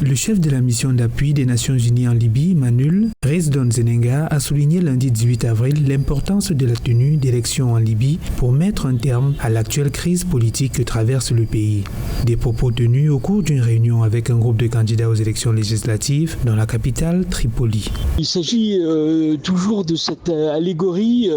Le chef de la mission d'appui des Nations Unies en Libye, Manul Resdon Zenenga, a souligné lundi 18 avril l'importance de la tenue d'élections en Libye pour mettre un terme à l'actuelle crise politique que traverse le pays. Des propos tenus au cours d'une réunion avec un groupe de candidats aux élections législatives dans la capitale Tripoli. Il s'agit toujours de cette allégorie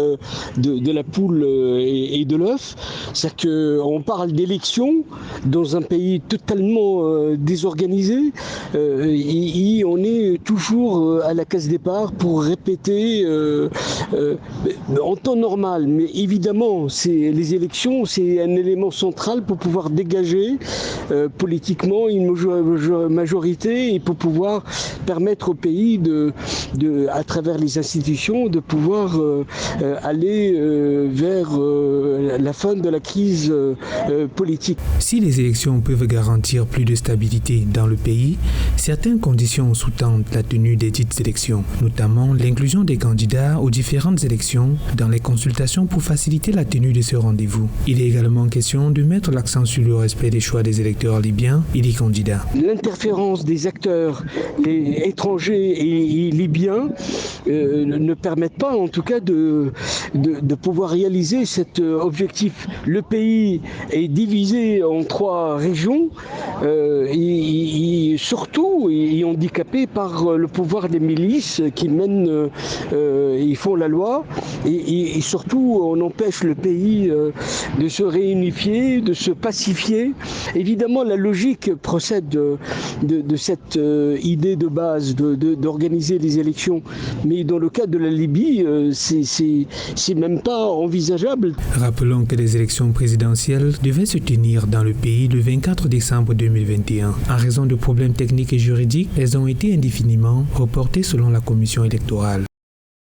de la poule et de l'œuf. C'est-à-dire qu'on parle d'élections dans un pays totalement désorganisé. Et on est toujours à la case départ pour répéter en temps normal. Mais évidemment, les élections, c'est un élément central pour pouvoir dégager politiquement une majorité et pour pouvoir permettre au pays à travers les institutions, de pouvoir aller vers la fin de la crise politique. Si les élections peuvent garantir plus de stabilité dans le pays, certaines conditions sous-tendent la tenue des dites élections, notamment l'inclusion des candidats aux différentes élections dans les consultations pour faciliter la tenue de ce rendez-vous. Il est également question de mettre l'accent sur le respect des choix des électeurs libyens et des candidats. L'interférence des acteurs étrangers et libyens ne permettent pas, en tout cas, de pouvoir réaliser cet objectif. Le pays est divisé en 3 régions et surtout est handicapé par le pouvoir des milices qui mènent et font la loi et surtout on empêche le pays de se réunifier, de se pacifier. Évidemment, la logique procède de cette idée de base d'organiser les élections, mais dans le cas de la Libye, c'est même pas envisageable. Rappelons que les élections présidentielles devaient se tenir dans le pays le 24 décembre 2021. En raison de problèmes techniques et juridiques, elles ont été indéfiniment reportées selon la commission électorale.